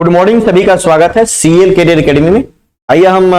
Good morning, सभी का स्वागत है सीएल कैरियर एकेडमी में। आइए हम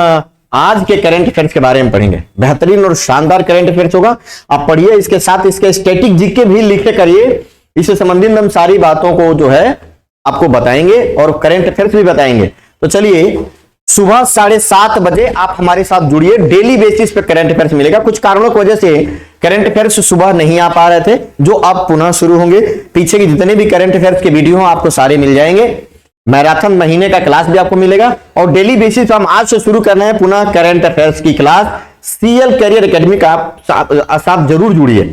आज के करंट अफेयर्स के बारे में पढ़ेंगे। बेहतरीन और शानदार करंट अफेयर्स होगा, आप पढ़िए। इसके साथ इसके स्टैटिक जीके भी लिखे करिए। इससे संबंधित हम सारी बातों को जो है आपको बताएंगे और करंट अफेयर्स भी बताएंगे। तो चलिए, सुबह 7:30 बजे आप हमारे साथ जुड़िए। डेली बेसिस पे करंट अफेयर्स मिलेगा। कुछ कारणों की वजह से करंट अफेयर्स सुबह नहीं आ पा रहे थे, जो अब पुनः शुरू होंगे। पीछे के जितने भी करंट अफेयर्स के वीडियो आपको सारे मिल जाएंगे। मैराथन महीने का क्लास भी आपको मिलेगा और डेली बेसिस पर हम आज से शुरू कर रहे हैं पुनः करंट अफेयर्स की क्लास। सीएल कैरियर एकेडमी का आप जरूर जुड़िए।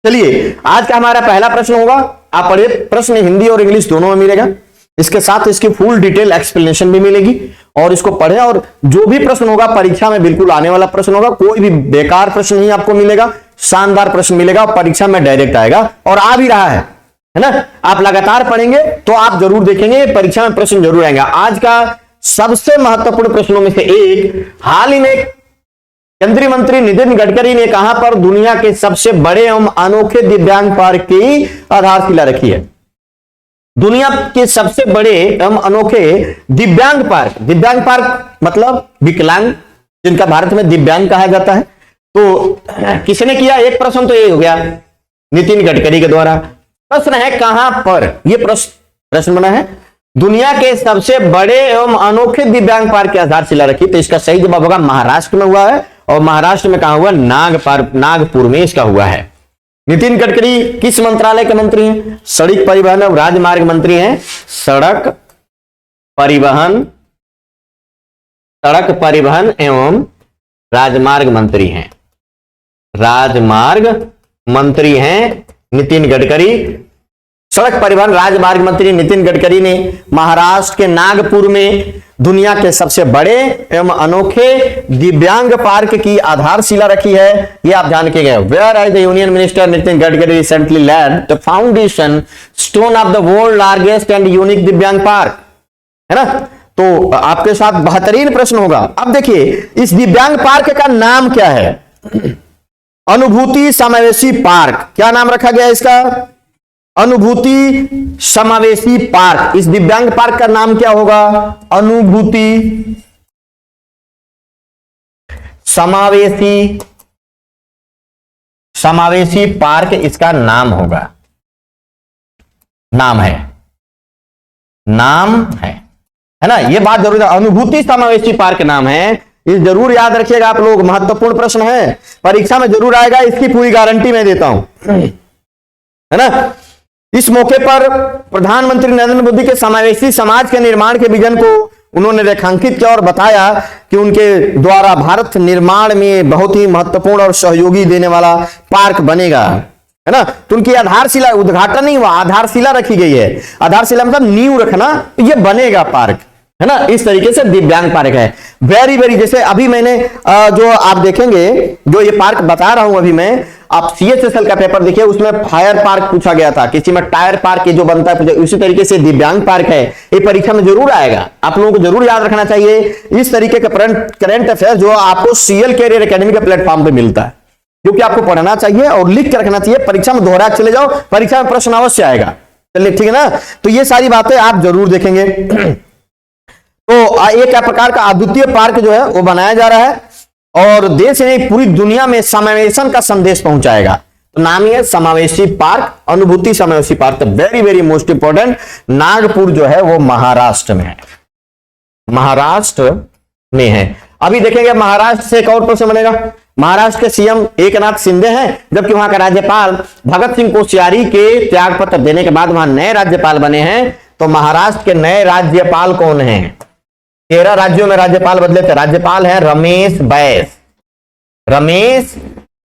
चलिए, आज का हमारा पहला प्रश्न होगा, आप पढ़िए। प्रश्न हिंदी और इंग्लिश दोनों में मिलेगा। इसके साथ इसकी फुल डिटेल एक्सप्लेनेशन भी मिलेगी और इसको पढ़े। और जो भी प्रश्न होगा परीक्षा में बिल्कुल आने वाला प्रश्न होगा। कोई भी बेकार प्रश्न नहीं आपको मिलेगा, शानदार प्रश्न मिलेगा और परीक्षा में डायरेक्ट आएगा और आ भी रहा है ना। आप लगातार पढ़ेंगे तो आप जरूर देखेंगे परीक्षा में प्रश्न जरूर आएगा। आज का सबसे महत्वपूर्ण प्रश्नों में से एक, हाल ही में केंद्रीय मंत्री नितिन गडकरी ने कहां पर दुनिया के सबसे बड़े एवं अनोखे दिव्यांग पार्क की आधारशिला रखी है? दुनिया के सबसे बड़े एवं अनोखे दिव्यांग पार्क मतलब विकलांग, जिनका भारत में दिव्यांग कहा जाता है। तो किसने किया? एक प्रश्न तो ये हो गया, नितिन गडकरी के द्वारा। प्रश्न है कहां पर? ये प्रश्न बना है, दुनिया के सबसे बड़े एवं अनोखे दिव्यांग पार्क की आधारशिला रखी। तो इसका सही जवाब होगा महाराष्ट्र में हुआ है। और महाराष्ट्र में कहां हुआ? नागपुर में इसका हुआ है। नितिन गडकरी किस मंत्रालय के मंत्री हैं? सड़क परिवहन और राजमार्ग मंत्री हैं। सड़क परिवहन एवं राजमार्ग मंत्री हैं। राजमार्ग मंत्री हैं नितिन गडकरी। सड़क परिवहन राजमार्ग मंत्री नितिन गडकरी ने महाराष्ट्र के नागपुर में दुनिया के सबसे बड़े एवं अनोखे दिव्यांग पार्क की आधारशिला रखी है। यह आप जान के गए। Whereas the union minister Nitin Gadkari recently laid the foundation stone of the world largest and unique Divyang park, है ना। तो आपके साथ बेहतरीन प्रश्न होगा। अब देखिए, इस दिव्यांग पार्क का नाम क्या है? अनुभूति समावेशी पार्क। क्या नाम रखा गया इसका? अनुभूति समावेशी पार्क। इस दिव्यांग पार्क का नाम क्या होगा? अनुभूति समावेशी पार्क इसका नाम होगा। नाम है ना। ये बात जरूर है, अनुभूति समावेशी पार्क नाम है। ये जरूर याद रखिएगा आप लोग, महत्वपूर्ण प्रश्न है, परीक्षा में जरूर आएगा। इसकी पूरी गारंटी मैं देता हूं, है ना। इस मौके पर प्रधानमंत्री नरेंद्र मोदी के समावेशी समाज के निर्माण के विजन को उन्होंने रेखांकित किया और बताया कि उनके द्वारा भारत निर्माण में बहुत ही महत्वपूर्ण और सहयोगी देने वाला पार्क बनेगा, है ना। तो उनकी आधारशिला, उद्घाटन नहीं हुआ, आधारशिला रखी गई है। आधारशिला मतलब नींव रखना। ये बनेगा पार्क, है ना। इस तरीके से दिव्यांग पार्क है। वेरी जैसे अभी मैंने जो आप देखेंगे, जो ये पार्क बता रहा हूं अभी मैं, आप सीएचएसएल का पेपर देखिए, उसमें फायर पार्क पूछा गया था, किसी में टायर पार्क जो बनता है, उसी तरीके से दिव्यांग पार्क है। ये परीक्षा में जरूर आएगा, आप लोगों को जरूर याद रखना चाहिए। इस तरीके का करंट अफेयर जो आपको सीएल कैरियर एकेडमी के प्लेटफॉर्म पे मिलता है, जो कि आपको पढ़ना चाहिए और लिख के रखना चाहिए। परीक्षा में दोहरा चले जाओ, परीक्षा में प्रश्न अवश्य आएगा। चलिए, ठीक है ना। तो ये सारी बातें आप जरूर देखेंगे। तो एक प्रकार का अद्वितीय पार्क जो है वो बनाया जा रहा है और देश में पूरी दुनिया में समावेशन का संदेश पहुंचाएगा। तो नाम ही है समावेशी पार्क, अनुभूति समावेशी पार्क। तो वेरी मोस्ट इंपॉर्टेंट, नागपुर जो है वो महाराष्ट्र में है। महाराष्ट्र में है। अभी देखेंगे महाराष्ट्र से एक और प्रश्न बनेगा। महाराष्ट्र के सीएम एकनाथ शिंदे हैं, जबकि वहां का राज्यपाल भगत सिंह कोश्यारी के त्याग पत्र देने के बाद वहां नए राज्यपाल बने हैं। तो महाराष्ट्र के नए राज्यपाल कौन हैं? 13 राज्यों में राज्यपाल बदले थे। राज्यपाल है रमेश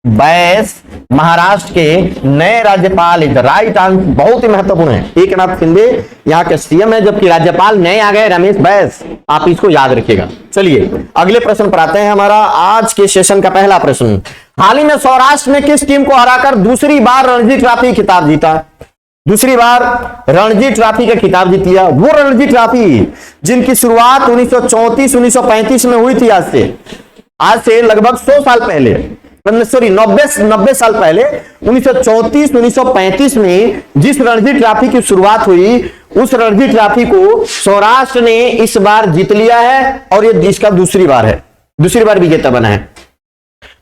बैस महाराष्ट्र के नए राज्यपाल। इज राइट आंसर, बहुत ही महत्वपूर्ण है। एकनाथ शिंदे यहाँ के सीएम है, जबकि राज्यपाल नए आ गए रमेश बैस। आप इसको याद रखिएगा। चलिए, अगले प्रश्न पर आते हैं। हमारा आज के सेशन का पहला प्रश्न, हाल ही में सौराष्ट्र ने किस टीम को हराकर दूसरी बार रणजी ट्रॉफी खिताब जीता? दूसरी बार रणजी ट्रॉफी का खिताब जीत लिया। वो रणजी ट्रॉफी जिनकी शुरुआत 1934-1935 में हुई थी। आज से लगभग 100 साल पहले, 90 साल पहले 1934-1935 में जिस रणजी ट्रॉफी की शुरुआत हुई उस रणजी ट्रॉफी को सौराष्ट्र ने इस बार जीत लिया है और ये इसका दूसरी बार है, दूसरी बार विजेता बना है।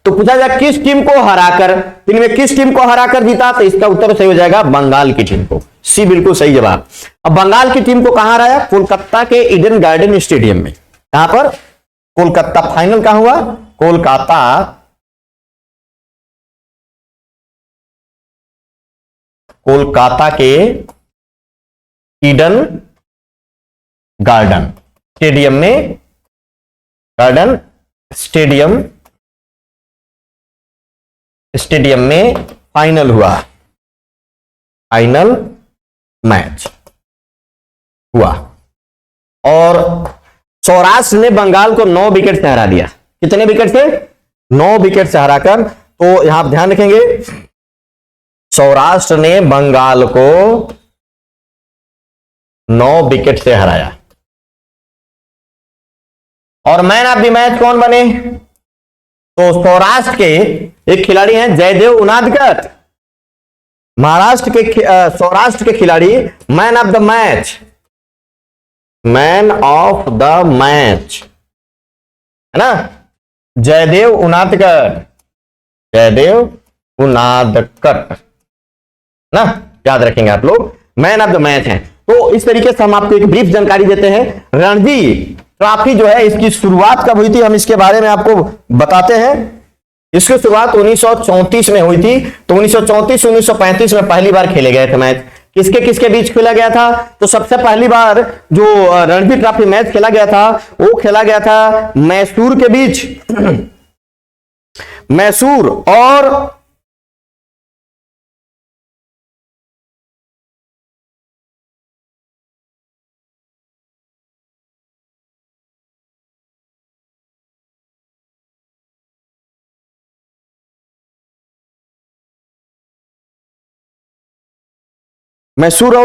तो पूछा जाए किस टीम को हराकर, इनमें किस टीम को हराकर जीता, तो इसका उत्तर सही हो जाएगा बंगाल की टीम को। सी बिल्कुल सही जवाब। अब बंगाल की टीम को कहां हराया? कोलकाता के ईडन गार्डन स्टेडियम में। कहां पर? कोलकाता। फाइनल कहां हुआ? कोलकाता के ईडन गार्डन स्टेडियम में, गार्डन स्टेडियम में फाइनल हुआ, फाइनल मैच हुआ और सौराष्ट्र ने बंगाल को 9 विकेट से हरा दिया। कितने विकेट से? 9 विकेट से हराकर। तो यहां आप ध्यान रखेंगे, सौराष्ट्र ने बंगाल को 9 विकेट से हराया। और मैन ऑफ द मैच कौन बने? तो सौराष्ट्र के एक खिलाड़ी हैं जयदेव उनादकर, सौराष्ट्र के खिलाड़ी man of the match, man of the match है ना, जयदेव उनादकर, जयदेव उनादकर ना, याद रखेंगे आप लोग, मैन ऑफ द मैच हैं। तो इस तरीके से हम आपको एक ब्रीफ जानकारी देते हैं। रणजी ट्रॉफी जो है इसकी शुरुआत कब हुई थी, हम इसके बारे में आपको बताते हैं। इसकी शुरुआत 1934 में हुई थी। तो 1934-1935 में पहली बार खेले गए थे मैच। किसके किसके बीच खेला गया था? तो सबसे पहली बार जो रणजी ट्रॉफी मैच खेला गया था वो खेला गया था मैसूर के बीच, मैसूर और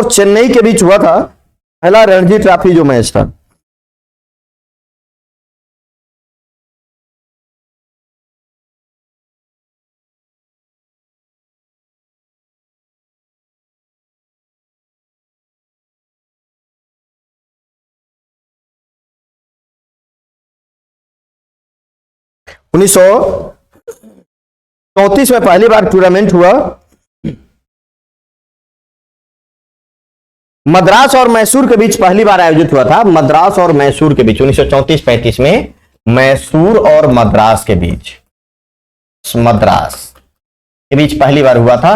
चेन्नई के बीच हुआ था पहला रणजी ट्रॉफी जो मैच था। उन्नीस सौ 34 में पहली बार टूर्नामेंट हुआ। मद्रास और मैसूर के बीच पहली बार आयोजित हुआ था, मद्रास और मैसूर के बीच 1934-35 में मैसूर और मद्रास के बीच, मद्रास के बीच पहली बार हुआ था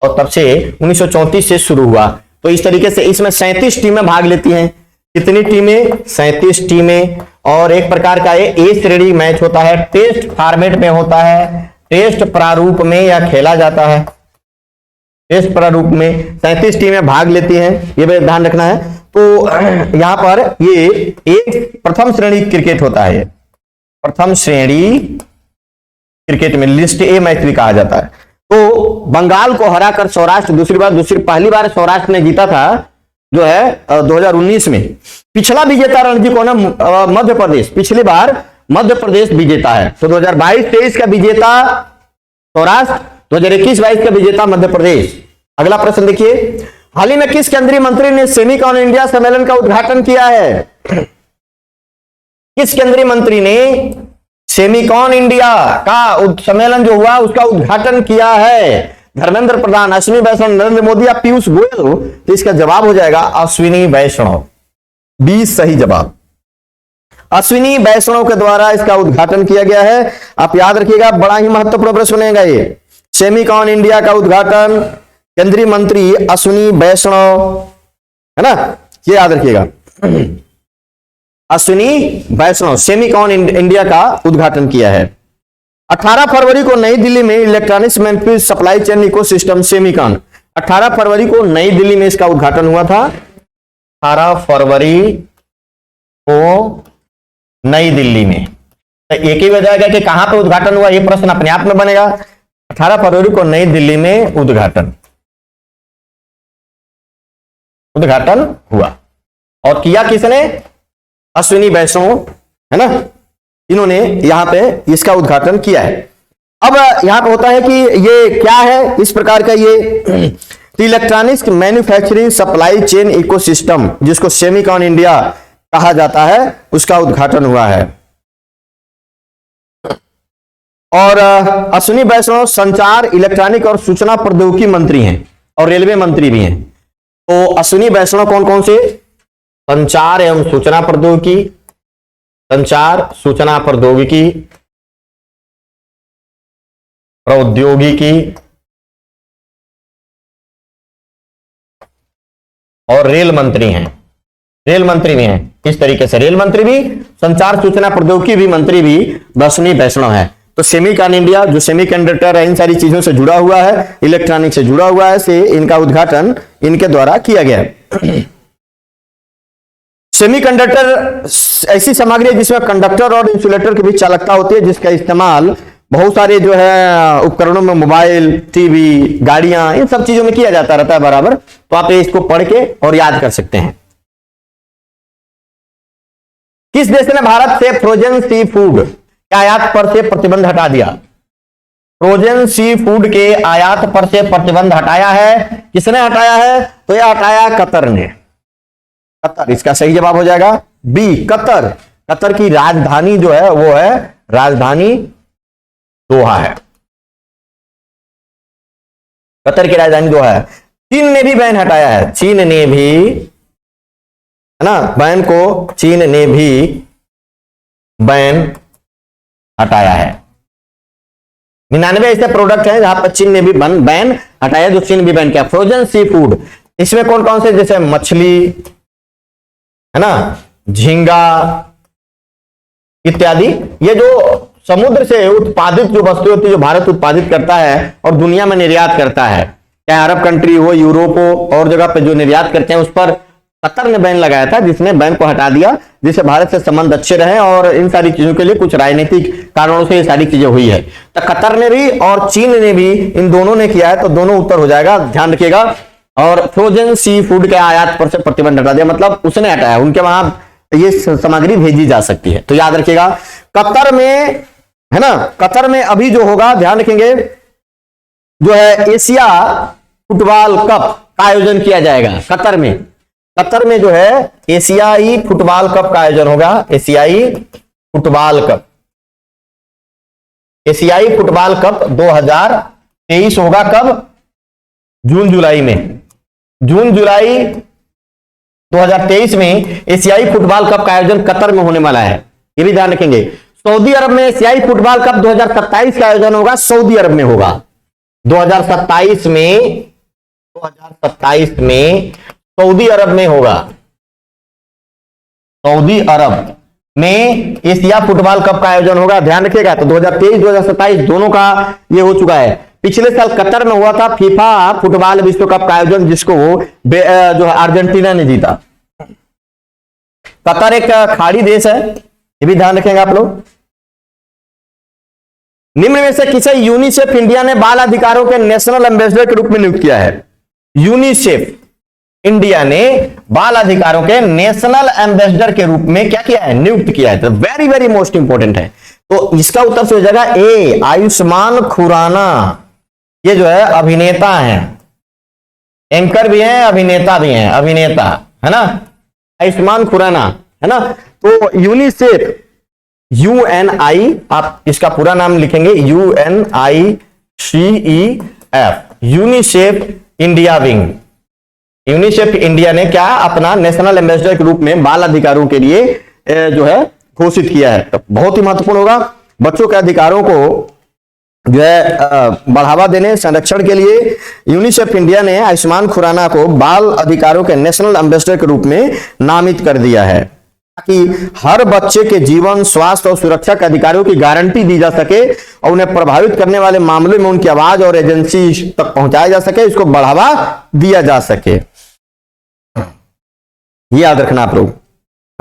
और तब से 1934 से शुरू हुआ। तो इस तरीके से इसमें 37 टीमें भाग लेती हैं। कितनी टीमें? 37 टीमें। और एक प्रकार का ये ए श्रेणी मैच होता है, टेस्ट फॉर्मेट में होता है, टेस्ट प्रारूप में या खेला जाता है, टेस्ट प्रारूप में 37 टीमें भाग लेती हैं, ये भी ध्यान रखना है। तो यहां पर ये एक प्रथम श्रेणी क्रिकेट होता है, प्रथम श्रेणी क्रिकेट में लिस्ट ए मैच भी कहा जाता है। तो बंगाल को हराकर सौराष्ट्र पहली बार सौराष्ट्र ने जीता था जो है 2019 में। पिछला विजेता रणजी कौन है? मध्य प्रदेश। पिछली बार मध्य प्रदेश विजेता है। तो 2022-23 का विजेता सौराष्ट्र, 2021-22 का विजेता मध्य प्रदेश। अगला प्रश्न देखिए, हाल ही में किस केंद्रीय मंत्री ने सेमिकॉन इंडिया सम्मेलन का उद्घाटन किया है? किस केंद्रीय मंत्री ने सेमिकॉन इंडिया का सम्मेलन जो हुआ उसका उद्घाटन किया है? धर्मेंद्र प्रधान, अश्विनी वैष्णव, नरेंद्र मोदी या पीयूष गोयल? तो इसका जवाब हो जाएगा अश्विनी वैष्णव। 20 सही जवाब। अश्विनी वैष्णव के द्वारा इसका उद्घाटन किया गया है। आप याद रखिएगा, बड़ा ही महत्वपूर्ण प्रश्न बनेगा ये। सेमिकॉन इंडिया का उद्घाटन केंद्रीय मंत्री अश्विनी वैष्णव, है ना, ये याद रखिएगा। अश्विनी वैष्णव सेमिकॉन इंडिया का उद्घाटन किया है। 18 फरवरी को नई दिल्ली में electronics manufacturing supply chain ecosystem Semicon, 18 फरवरी को नई दिल्ली में इसका उद्घाटन हुआ था। 18 फरवरी को नई दिल्ली में। तो एक ही वजह है कि कहां पर उद्घाटन हुआ, यह प्रश्न अपने आप में बनेगा। 18 फरवरी को नई दिल्ली में उद्घाटन हुआ और किया किसने? अश्विनी वैष्णव, है ना, इन्होंने यहां पे इसका उद्घाटन किया है। अब यहां पे होता है कि ये क्या है इस प्रकार का ये तो electronics manufacturing supply chain ecosystem, जिसको सेमिकॉन इंडिया कहा जाता है, उसका उद्घाटन हुआ है। और अश्विनी वैष्णव संचार, इलेक्ट्रॉनिक और सूचना प्रौद्योगिकी मंत्री हैं और रेलवे मंत्री भी हैं। तो अश्विनी वैष्णव कौन कौन से? संचार एवं सूचना प्रौद्योगिकी, संचार सूचना प्रौद्योगिकी और रेल मंत्री हैं। रेल मंत्री भी हैं। इस तरीके से रेल मंत्री भी, संचार सूचना प्रौद्योगिकी भी मंत्री भी अश्विनी वैष्णव है। तो सेमिकॉन इंडिया जो सेमीकंडक्टर है, इन सारी चीजों से जुड़ा हुआ है, इलेक्ट्रॉनिक से जुड़ा हुआ है, से इनका उद्घाटन इनके द्वारा किया गया है। सेमीकंडक्टर ऐसी सामग्री है जिसमें कंडक्टर और इंसुलेटर के बीच चालकता होती है, जिसका इस्तेमाल बहुत सारे जो है उपकरणों में, मोबाइल, टीवी, गाड़ियां, इन सब चीजों में किया जाता रहता है बराबर। तो आप इसको पढ़ के और याद कर सकते हैं। किस देश ने भारत से फ्रोजन सी फूड के आयात पर से प्रतिबंध हटा दिया? फ्रोजन सी फूड के आयात पर से प्रतिबंध हटाया है। किसने हटाया है? तो यह हटाया कतर ने। कतर, इसका सही जवाब हो जाएगा बी, कतर। कतर की राजधानी जो है वो है राजधानी दोहा है। कतर की राजधानी दोहा है। चीन ने भी बैन हटाया है। चीन ने भी, है ना, बैन को चीन ने भी बैन हटाया है। 99 ऐसे प्रोडक्ट हैं जहां पर चीन ने भी बैन हटाया, जो चीन भी बैन किया। फ्रोजन सी फूड, इसमें कौन कौन से? जैसे मछली, है ना, झींगा इत्यादि। ये जो समुद्र से उत्पादित जो वस्तु होती है, जो भारत उत्पादित करता है और दुनिया में निर्यात करता है, चाहे अरब कंट्री हो, यूरोप हो, और जगह पे जो निर्यात करते हैं, उस पर कतर ने बैन लगाया था, जिसने बैन को हटा दिया, जिससे भारत से संबंध अच्छे रहे। और इन सारी चीजों के लिए कुछ राजनीतिक कारणों से ये सारी चीजें हुई है। तो कतर ने भी और चीन ने भी, इन दोनों ने किया है, तो दोनों उत्तर हो जाएगा, ध्यान रखिएगा। और फ्रोजन सी फूड के आयात पर से प्रतिबंध हटा दिया, मतलब उसने हटाया, उनके वहां ये सामग्री भेजी जा सकती है। तो याद रखिएगा कतर में, है ना, कतर में अभी जो होगा, ध्यान रखेंगे, जो है एशिया फुटबॉल कप का आयोजन किया जाएगा कतर में। कतर में जो है एशियाई फुटबॉल कप का आयोजन होगा। एशियाई फुटबॉल कप, एशियाई फुटबॉल कप 2023 होगा। कब? जून जुलाई में। जून जुलाई 2023 में एशियाई फुटबॉल कप का आयोजन कतर में होने वाला है, ये भी ध्यान रखेंगे। सऊदी अरब में एशियाई फुटबॉल कप 2027 का आयोजन होगा, सऊदी अरब में होगा। 2027 में सऊदी अरब में होगा। सऊदी अरब में एशिया फुटबॉल कप का आयोजन होगा, ध्यान रखिएगा। तो 2023 2027 दोनों का ये हो चुका है। पिछले साल कतर में हुआ था फीफा फुटबॉल विश्व कप का आयोजन, जिसको जो है अर्जेंटीना ने जीता। कतर एक खाड़ी देश है, ये भी ध्यान रखेंगे आप लोग। निम्न में से किसे यूनिसेफ इंडिया ने बाल अधिकारों के नेशनल एम्बेसडर के रूप में नियुक्त किया है? यूनिसेफ इंडिया ने बाल अधिकारों के नेशनल एम्बेसडर के रूप में क्या किया है? नियुक्त किया है। तो वेरी वेरी मोस्ट इंपॉर्टेंट है। तो इसका उत्तर से हो जाएगा ए, आयुष्मान खुराना। ये जो है अभिनेता हैं, एंकर भी हैं, अभिनेता भी हैं, अभिनेता, है ना, आयुष्मान खुराना, है ना। तो यूनिसेफ, UNI, आप इसका पूरा नाम लिखेंगे UNICEF, UNICEF India wing. UNICEF India ने क्या अपना नेशनल एम्बेसडर के रूप में बाल अधिकारों के लिए जो है घोषित किया है। तो बहुत ही महत्वपूर्ण होगा। बच्चों के अधिकारों को जो है बढ़ावा देने, संरक्षण के लिए यूनिसेफ इंडिया ने आयुष्मान खुराना को बाल अधिकारों के नेशनल एम्बेसडर के रूप में नामित कर दिया है, ताकि हर बच्चे के जीवन, स्वास्थ्य और सुरक्षा के अधिकारों की गारंटी दी जा सके और उन्हें प्रभावित करने वाले मामलों में उनकी आवाज और एजेंसी तक पहुंचाया जा सके, इसको बढ़ावा दिया जा सके। ये याद रखना आप लोग,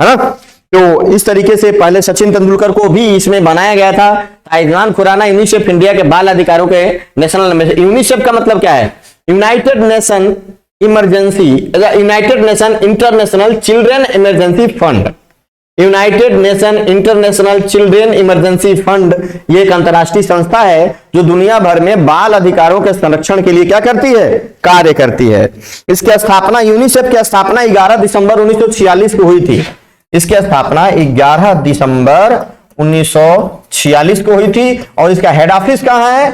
है ना। तो इस तरीके से पहले सचिन तेंदुलकर को भी इसमें बनाया गया था। आयुष्मान खुराना यूनिसेफ इंडिया के बाल अधिकारों के नेशनल एम्बेसडर। यूनिसेफ का मतलब क्या है? United nation emergency, United nation international children emergency fund. United nation international children emergency fund, ये एक अंतर्राष्ट्रीय संस्था है जो दुनिया भर में बाल अधिकारों के संरक्षण के लिए क्या करती है, कार्य करती है। इसकी स्थापना, यूनिसेफ की स्थापना 11 दिसंबर 1946 को हुई थी। इसकी स्थापना 11 दिसंबर 1946 को हुई थी। और इसका हेड ऑफिस कहां है,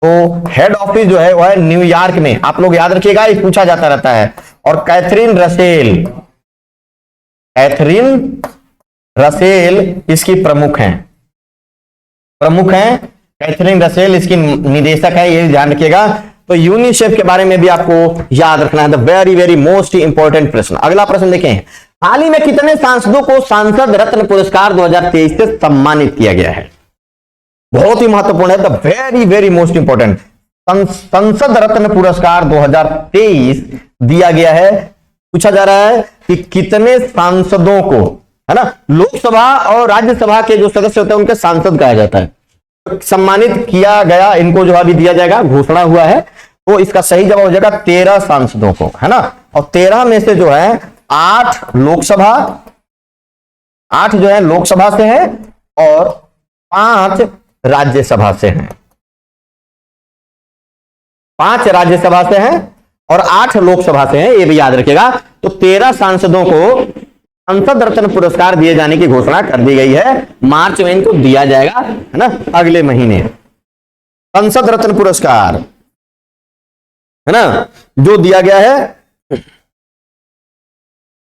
तो हेड ऑफिस जो है वह है न्यूयॉर्क में। आप लोग याद रखिएगा, ये पूछा जाता रहता है। और कैथरीन रसेल इसकी प्रमुख हैं। कैथरीन रसेल इसकी निदेशक है, ये ध्यान रखिएगा। तो यूनिसेफ के बारे में भी आपको याद रखना है। वेरी वेरी मोस्ट इंपॉर्टेंट प्रश्न। अगला प्रश्न देखें, हाल ही में कितने सांसदों को सांसद रत्न पुरस्कार 2023 से सम्मानित किया गया है? बहुत ही महत्वपूर्ण है, the very very most important. संसद रत्न पुरस्कार 2023 दिया गया है। पूछा जा रहा है कि कितने सांसदों को, है ना, लोकसभा और राज्यसभा के जो सदस्य होते हैं उनके सांसद कहा जाता है, सम्मानित किया गया। इनको जो अभी दिया जाएगा, घोषणा हुआ है, तो इसका सही जवाब हो जाएगा 13 सांसदों को, है ना। और 13 में से जो है 8 जो है लोकसभा से है और 5 राज्यसभा से हैं। 5 राज्यसभा से हैं और 8 लोकसभा से हैं, ये भी याद रखिएगा। तो 13 सांसदों को संसद रत्न पुरस्कार दिए जाने की घोषणा कर दी गई है। मार्च में इनको दिया जाएगा, है ना, अगले महीने। संसद रत्न पुरस्कार, है ना, जो दिया गया है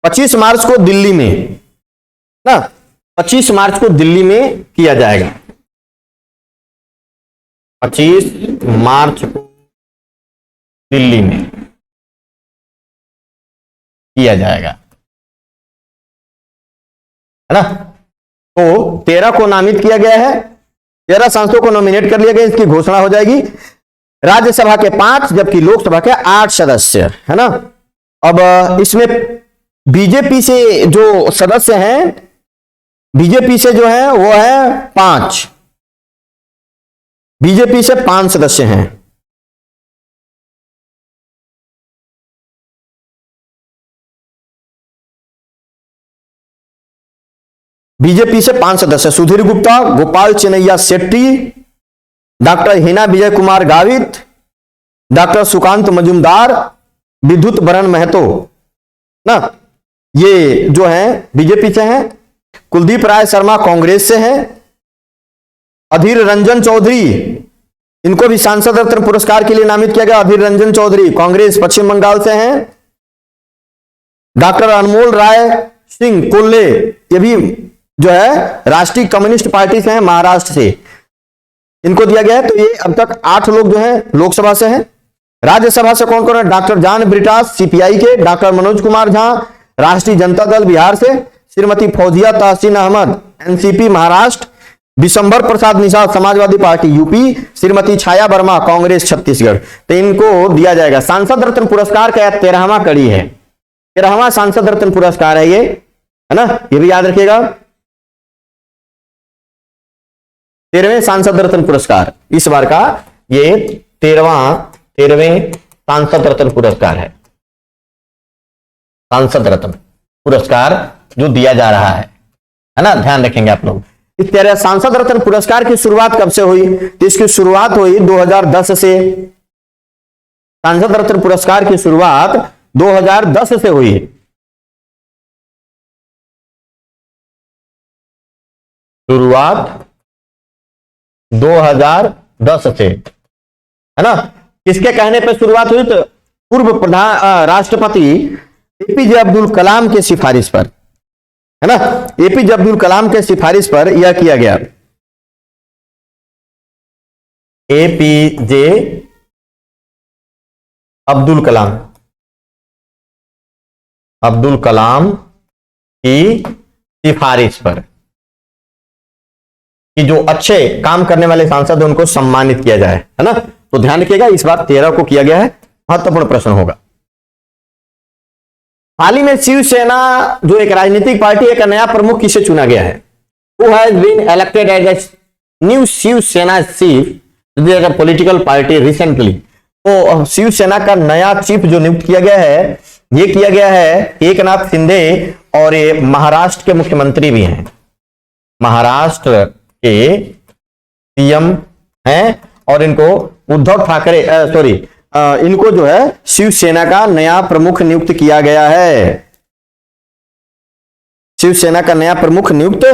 25 मार्च को दिल्ली में, ना, 25 मार्च को दिल्ली में किया जाएगा। 25 मार्च को दिल्ली में किया जाएगा, है ना। तो 13 को नामित किया गया है, 13 सांसदों को नॉमिनेट कर लिया गया। इसकी घोषणा हो जाएगी। राज्यसभा के 5 जबकि लोकसभा के 8 सदस्य, है ना। अब इसमें बीजेपी से जो सदस्य हैं, बीजेपी से जो है वो है 5, बीजेपी से 5 सदस्य हैं। बीजेपी से 5 सदस्य, सुधीर गुप्ता, गोपाल चिन्नैया शेट्टी, डॉक्टर हिना विजय कुमार गावित, डॉक्टर सुकांत मजुमदार, विद्युत बरन महतो, ना, ये जो है बीजेपी से हैं। कुलदीप राय शर्मा कांग्रेस से हैं। अधीर रंजन चौधरी, इनको भी सांसद रत्न पुरस्कार के लिए नामित किया गया। अधीर रंजन चौधरी कांग्रेस पश्चिम बंगाल से हैं। डॉक्टर अनमोल राय सिंह कोल्ले, ये भी जो है राष्ट्रीय कम्युनिस्ट पार्टी से हैं, महाराष्ट्र से, इनको दिया गया है। तो ये अब तक 8 लोग जो हैं लोकसभा से हैं। राज्यसभा से कौन कौन है? डॉक्टर जान ब्रिटास सीपीआई के, डॉक्टर मनोज कुमार झा राष्ट्रीय जनता दल बिहार से, श्रीमती फौजिया तहसीन Ahmad NCP Maharashtra, Vishambar Prasad Nishad Samajwadi party UP, Shrimati छाया वर्मा कांग्रेस छत्तीसगढ़। तो इनको दिया जाएगा। सांसद रत्न पुरस्कार का 13वां कड़ी है, 13वां सांसद रत्न पुरस्कार है ये, है ना, ये भी याद रखिएगा। 13वें सांसद रत्न पुरस्कार इस बार का ये 13वें सांसद रत्न पुरस्कार है। सांसद रत्न पुरस्कार जो दिया जा रहा है ना, ध्यान रखेंगे आप लोग। इस 13 सांसद रत्न पुरस्कार की शुरुआत कब से हुई? तो इसकी शुरुआत हुई 2010 से। सांसद रत्न पुरस्कार की शुरुआत 2010 से हुई। शुरुआत 2010 से, है ना। किसके कहने पर शुरुआत हुई? तो पूर्व प्रधान राष्ट्रपति एपीजे अब्दुल कलाम के सिफारिश पर, है ना। एपीजे अब्दुल कलाम के सिफारिश पर यह किया गया। एपीजे अब्दुल कलाम की सिफारिश पर कि जो अच्छे काम करने वाले सांसद हैं उनको सम्मानित किया जाए, है ना। तो ध्यान रखिएगा, इस बार 13 को किया गया है। महत्वपूर्ण प्रश्न होगा। हाल ही में शिवसेना जो एक राजनीतिक पार्टी है का नया प्रमुख किसे चुना गया है? Who has been elected as a new Shiv Sena chief political party recently? तो शिवसेना का नया चीफ जो नियुक्त किया गया है, ये किया गया है एकनाथ शिंदे और ये महाराष्ट्र के मुख्यमंत्री भी हैं, महाराष्ट्र के सीएम हैं, और इनको उद्धव ठाकरे इनको जो है शिवसेना का नया प्रमुख नियुक्त किया गया है, शिवसेना का नया प्रमुख नियुक्त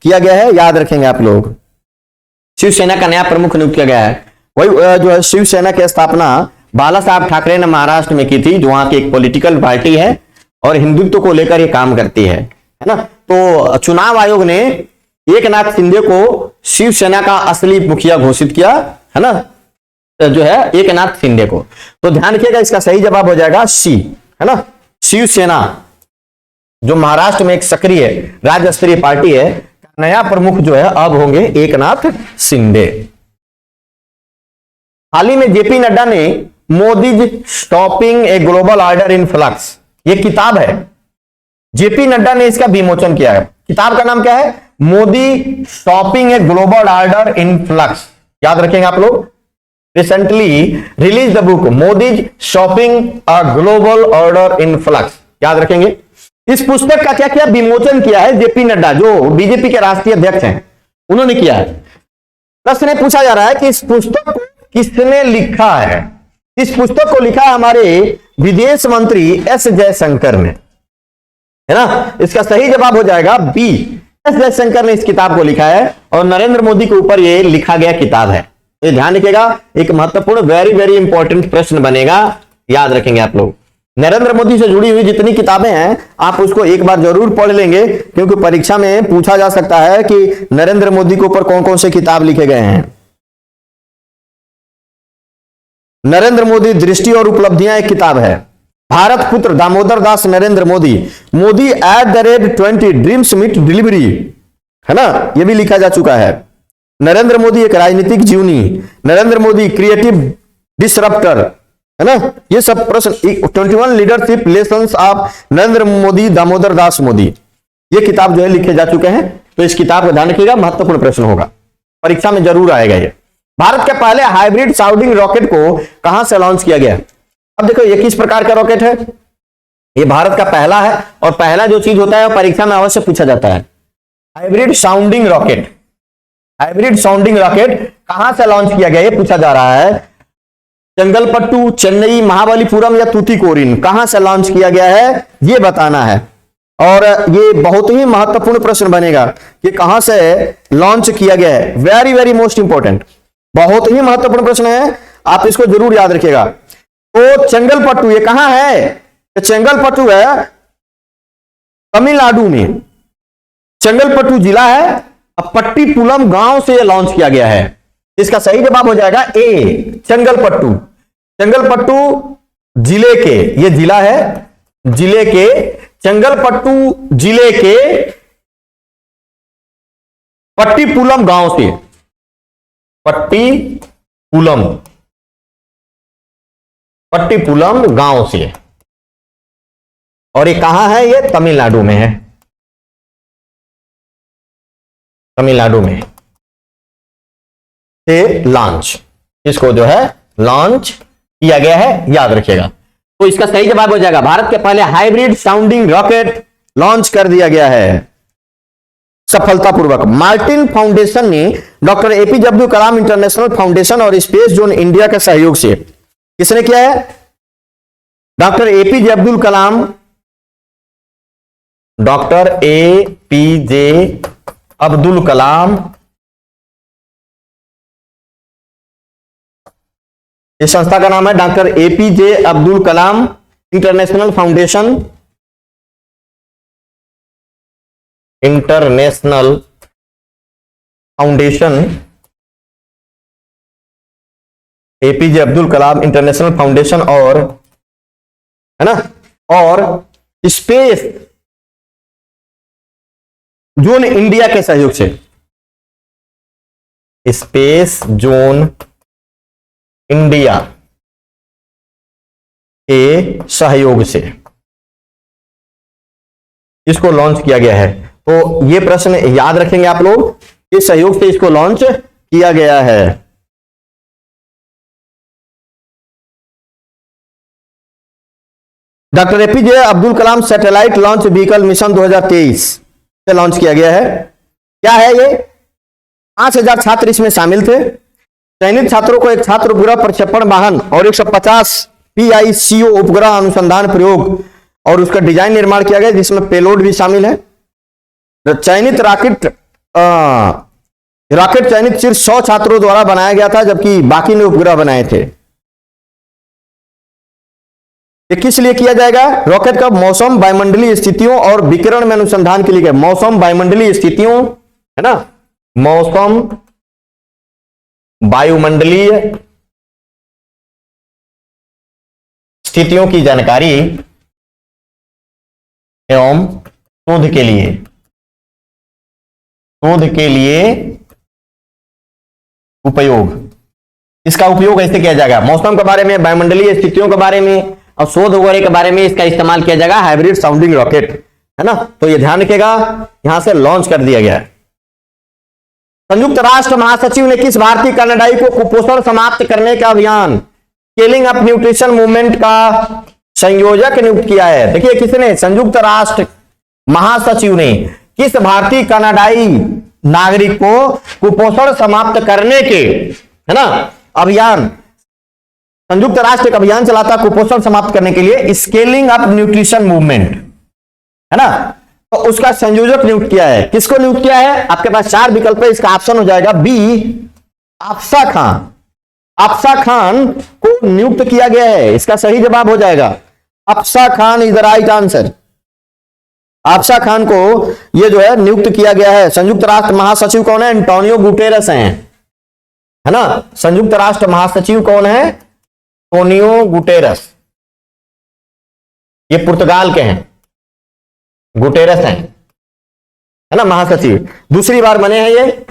किया गया है, याद रखेंगे आप लोग, शिवसेना का नया प्रमुख नियुक्त किया गया है। वही जो है शिवसेना की स्थापना बाला साहब ठाकरे ने महाराष्ट्र में की थी, जो वहां की एक पॉलिटिकल पार्टी है और हिंदुत्व को लेकर ये काम करती है ना। तो चुनाव आयोग ने एकनाथ शिंदे को शिवसेना का असली मुखिया घोषित किया है ना, जो है एकनाथ शिंदे को। तो ध्यान रखिएगा, इसका सही जवाब हो जाएगा सी, है ना। शिवसेना जो महाराष्ट्र में एक सक्रिय राज्य स्तरीय पार्टी है, नया प्रमुख जो है अब होंगे एकनाथ शिंदे। हाल ही में जेपी नड्डा ने Modi's stopping a global order in flux, ये किताब है, जेपी नड्डा ने इसका विमोचन किया है। किताब का नाम क्या है? Modi stopping a global order in flux, याद रखेंगे आप लोग। Recently release the book Modi's stopping a global order in flux, याद रखेंगे। इस पुस्तक का क्या क्या विमोचन किया है जेपी नड्डा, जो बीजेपी के राष्ट्रीय अध्यक्ष हैं, उन्होंने किया है। प्रश्न पूछा जा रहा है कि इस पुस्तक को किसने लिखा है? इस पुस्तक को लिखा है हमारे विदेश मंत्री एस जयशंकर ने, है ना। इसका सही जवाब हो जाएगा बी, एस जयशंकर ने इस किताब को लिखा है और नरेंद्र मोदी के ऊपर ये लिखा गया किताब है। ये ध्यान रखिएगा, एक महत्वपूर्ण वेरी वेरी इंपॉर्टेंट प्रश्न बनेगा, याद रखेंगे आप लोग। नरेंद्र मोदी से जुड़ी हुई जितनी किताबें हैं आप उसको एक बार जरूर पढ़ लेंगे, क्योंकि परीक्षा में पूछा जा सकता है कि नरेंद्र मोदी के ऊपर कौन कौन से किताब लिखे गए हैं। नरेंद्र मोदी दृष्टि और उपलब्धियां एक किताब है। भारत पुत्र Damodar Das Narendra Modi, Modi @20 dreams meet delivery, है ना, यह भी लिखा जा चुका है। नरेंद्र मोदी एक राजनीतिक जीवनी, नरेंद्र मोदी क्रिएटिव डिसरप्टर, है ना। ये सब प्रश्न 21 leadership lessons of Narendra Modi Damodar Das Modi, ये किताब जो है लिखे जा चुके हैं। तो इस किताब का ध्यान रखिएगा, महत्वपूर्ण प्रश्न होगा, परीक्षा में जरूर आएगा ये। भारत के पहले हाइब्रिड साउंडिंग रॉकेट को कहां से लॉन्च किया गया? अब देखो ये किस प्रकार का रॉकेट है, ये भारत का पहला है, और पहला जो चीज होता है परीक्षा में अवश्य पूछा जाता है। Hybrid sounding rocket, hybrid sounding rocket कहां से लॉन्च किया गया ये पूछा जा रहा है। चंगलपट्टू, चेन्नई, महाबलीपुरम या तूतीकोरिन, कहां से लॉन्च किया गया है ये बताना है। और ये बहुत ही महत्वपूर्ण प्रश्न बनेगा कि कहां से लॉन्च किया गया है, वेरी वेरी मोस्ट इंपॉर्टेंट, बहुत ही महत्वपूर्ण प्रश्न है, आप इसको जरूर याद रखिएगा। तो चंगलपट्टू ये कहां है? चंगलपट्टू है तमिलनाडु में, चंगलपट्टू जिला है, पट्टीपुलम गांव से लॉन्च किया गया है। इसका सही जवाब हो जाएगा ए, चंगलपट्टू। चंगलपट्टू जिले के, ये जिला है, जिले के, चंगलपट्टू जिले के पट्टीपुलम गांव से, पट्टीपुलम, पट्टीपुलम गांव से, और ये कहां है? ये तमिलनाडु में है, तमिलनाडु में से लॉन्च, इसको जो है लॉन्च किया गया है, याद रखिएगा। तो इसका सही जवाब हो जाएगा, भारत के पहले हाइब्रिड साउंडिंग रॉकेट लॉन्च कर दिया गया है सफलतापूर्वक। मार्टिन फाउंडेशन ने doctor APJ Abdul Kalam international foundation और स्पेस जोन इंडिया के सहयोग से, किसने किया है? Doctor APJ Abdul Kalam, doctor APJ Abdul Kalam, इस संस्था का नाम है doctor APJ Abdul Kalam international foundation, international foundation, APJ Abdul Kalam international foundation, और है ना, और स्पेस जोन इंडिया के सहयोग से, स्पेस जोन इंडिया के सहयोग से इसको लॉन्च किया गया है। तो ये प्रश्न याद रखेंगे आप लोग, इस सहयोग से इसको लॉन्च किया गया है। डॉक्टर एपीजे अब्दुल कलाम सैटेलाइट लॉन्च व्हीकल मिशन 2023 से लॉन्च किया गया है। क्या है ये? 5000 छात्र इसमें शामिल थे। चयनित छात्रों को एक छात्र उपग्रह प्रक्षेपण वाहन और 150 PICO उपग्रह अनुसंधान प्रयोग और उसका डिजाइन निर्माण किया गया, जिसमें पेलोड भी शामिल है। चयनित रॉकेट चयनित सिर्फ 100 छात्रों द्वारा बनाया गया था, जबकि बाकी ने उपग्रह बनाए थे। ये किस लिए किया जाएगा? रॉकेट का मौसम, वायुमंडलीय स्थितियों और विकिरण में अनुसंधान के लिए। मौसम, वायुमंडलीय स्थितियों, है ना, मौसम, वायुमंडलीय स्थितियों की जानकारी एवं शोध के लिए उपयोग। इसका उपयोग ऐसे किया जाएगा, मौसम के बारे में, वायुमंडलीय स्थितियों के बारे में और शोध वगैरह के बारे में इसका इस्तेमाल किया जाएगा। हाइब्रिड साउंडिंग रॉकेट, है ना, तो ये ध्यान रखिएगा, यहां से लॉन्च कर दिया गया है। संयुक्त राष्ट्र महासचिव ने किस भारतीय कनाडाई को कुपोषण समाप्त करने का अभियान स्केलिंग अप न्यूट्रिशन मूवमेंट का संयोजक नियुक्त किया है? देखिए किसने? संयुक्त राष्ट्र महासचिव ने किस भारतीय कनाडाई नागरिक को कुपोषण समाप्त करने के, है ना, अभियान, संयुक्त राष्ट्र एक अभियान चलाता कुपोषण समाप्त करने के लिए, स्केलिंग अप न्यूट्रिशन मूवमेंट, है ना, तो उसका संयोजक नियुक्त किया है। किसको नियुक्त किया है? आपके पास 4 विकल्प है, इसका ऑप्शन हो जाएगा बी, अफसा खान। अफसा खान को नियुक्त किया गया है, इसका सही जवाब हो जाएगा Afsa Khan is the right answer. Afsa Khan को ये जो है नियुक्त किया गया है। संयुक्त राष्ट्र महासचिव कौन है? एंटोनियो गुटेरस हैं, है ना। संयुक्त राष्ट्र महासचिव कौन है? एंटोनियो गुटेरस, ये पुर्तगाल के हैं, गुटेरस हैं, है ना, महासचिव। दूसरी बार बने हैं ये,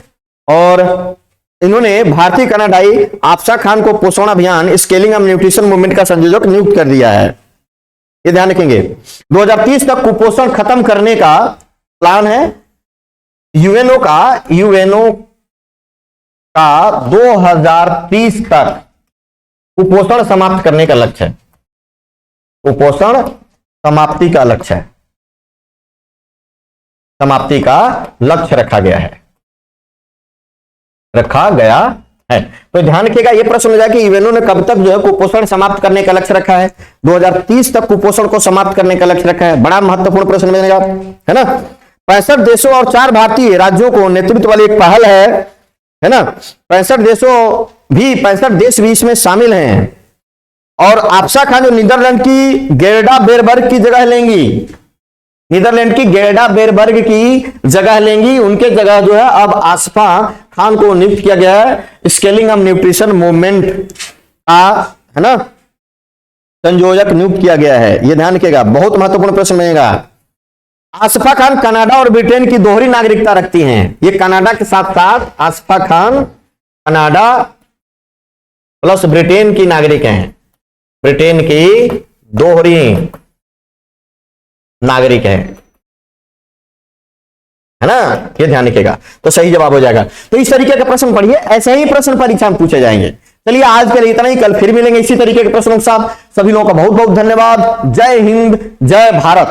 और इन्होंने भारतीय कनाडाई अफसा खान को पोषण अभियान स्केलिंग अप न्यूट्रिशन मूवमेंट का संयोजक नियुक्त कर दिया है। ये ध्यान रखेंगे। 2030 तक कुपोषण खत्म करने का प्लान है यूएनओ का 2030 तक कुपोषण समाप्त करने का लक्ष्य है। कुपोषण समाप्ति का लक्ष्य है, समाप्ति का लक्ष्य रखा गया है। तो ध्यान रखिएगा, यह प्रश्न हो जाए कि यूएनओ ने कब तक जो है कुपोषण समाप्त करने का लक्ष्य रखा है? 2030 तक कुपोषण को समाप्त करने का लक्ष्य रखा है। बड़ा महत्वपूर्ण प्रश्न बनेगा, है ना। 65 देशों और 4 भारतीय राज्यों को नेतृत्व वाली एक पहल है ना। 65 देश भी इसमें शामिल हैं। और अफसा खान जो नीदरलैंड की गेर्डा बेरबर्ग की जगह लेंगी, नीदरलैंड की गेर्डा बेरबर्ग की जगह लेंगी, उनके जगह जो है अब आसफा खान को नियुक्त किया गया है स्केलिंग अप न्यूट्रिशन मूवमेंट का, है ना, संयोजक नियुक्त किया गया है। यह ध्यान रखिएगा, बहुत महत्वपूर्ण प्रश्न बनेगा। आसफा खान कनाडा और ब्रिटेन की दोहरी नागरिकता रखती हैं। ये कनाडा के साथ साथ आसफा खान कनाडा प्लस ब्रिटेन की नागरिक हैं, ब्रिटेन की दोहरी नागरिक है ना, ये ध्यान रखिएगा, तो सही जवाब हो जाएगा। तो इस तरीके के प्रश्न पढ़िए, ऐसे ही प्रश्न परीक्षा में पूछे जाएंगे। चलिए आज के लिए इतना ही, कल फिर मिलेंगे इसी तरीके के प्रश्नों के साथ। सभी लोगों का बहुत बहुत धन्यवाद। जय हिंद, जय भारत।